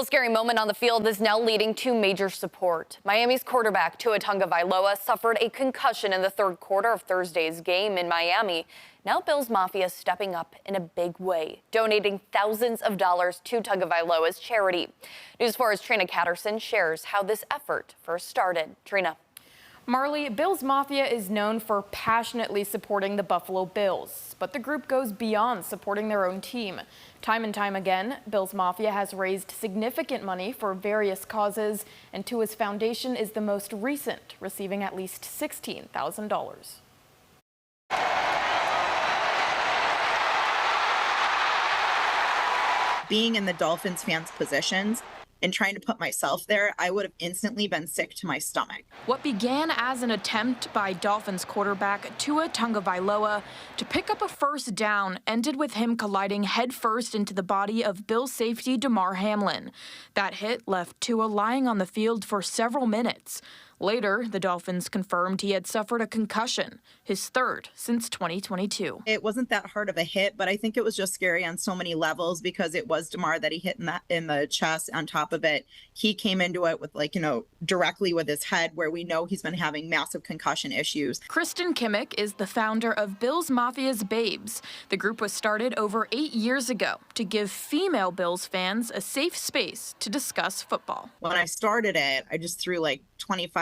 Well, scary moment on the field is now leading to major support. Miami's quarterback Tua Tagovailoa suffered a concussion in the third quarter of Thursday's game in Miami. Now Bills Mafia stepping up in a big way, donating thousands of dollars to Tagovailoa's charity. News 4's Trina Catterson shares how this effort first started. Trina. Marley, Bills Mafia is known for passionately supporting the Buffalo Bills, but the group goes beyond supporting their own team. Time and time again, Bills Mafia has raised significant money for various causes, and Tua's foundation is the most recent, receiving at least $16,000. Being in the Dolphins fans' positions and trying to put myself there, I would have instantly been sick to my stomach. What began as an attempt by Dolphins quarterback Tua Tagovailoa to pick up a first down ended with him colliding headfirst into the body of Bills safety Damar Hamlin. That hit left Tua lying on the field for several minutes. Later, the Dolphins confirmed he had suffered a concussion, his third since 2022. It wasn't that hard of a hit, but I think it was just scary on so many levels because it was Damar that he hit in the chest. On top of it, he came into it with directly with his head, where we know he's been having massive concussion issues. Kristen Kimmick is the founder of Bills Mafia's Babes. The group was started over 8 years ago to give female Bills fans a safe space to discuss football. When I started it, I just threw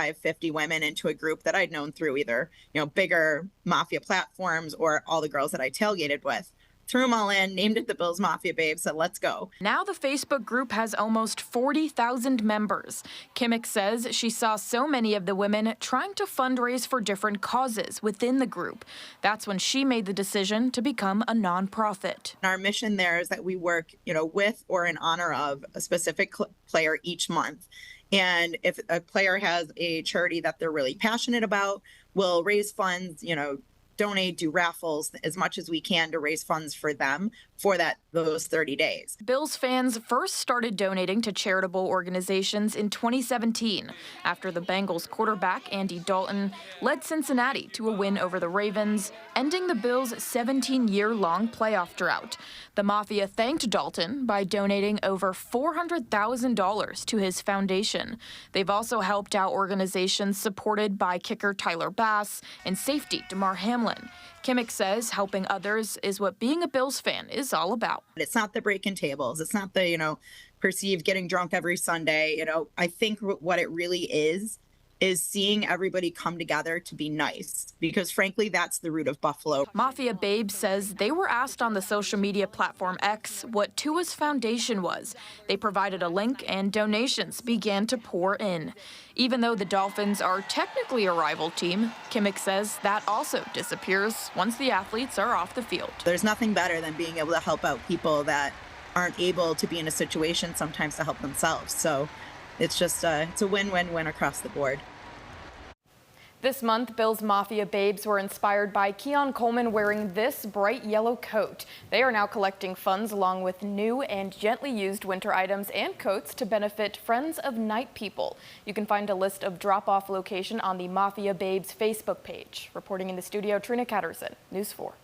50 women into a group that I'd known through either, bigger Mafia platforms or all the girls that I tailgated with. Threw them all in, named it the Bills Mafia Babes, said, let's go. Now the Facebook group has almost 40,000 members. Kimmick says she saw so many of the women trying to fundraise for different causes within the group. That's when she made the decision to become a nonprofit. Our mission there is that we work, with or in honor of a specific player each month. And if a player has a charity that they're really passionate about, we'll raise funds, donate, do raffles as much as we can to raise funds for them for those 30 days. Bills fans first started donating to charitable organizations in 2017 after the Bengals quarterback Andy Dalton led Cincinnati to a win over the Ravens, ending the Bills' 17-year-long playoff drought. The Mafia thanked Dalton by donating over $400,000 to his foundation. They've also helped out organizations supported by kicker Tyler Bass and safety Damar Hamlin. Kimmick says helping others is what being a Bills fan is all about. It's not the breaking tables. It's not the, perceived getting drunk every Sunday. I think what it really is seeing everybody come together to be nice, because frankly, that's the root of Buffalo. Mafia Babe says they were asked on the social media platform X what Tua's foundation was. They provided a link and donations began to pour in. Even though the Dolphins are technically a rival team, Kimmick says that also disappears once the athletes are off the field. There's nothing better than being able to help out people that aren't able to be in a situation sometimes to help themselves. So it's just it's a win-win-win across the board. This month, Bills Mafia Babes were inspired by Keon Coleman wearing this bright yellow coat. They are now collecting funds along with new and gently used winter items and coats to benefit Friends of Night People. You can find a list of drop-off location on the Mafia Babes Facebook page. Reporting in the studio, Trina Catterson, News 4.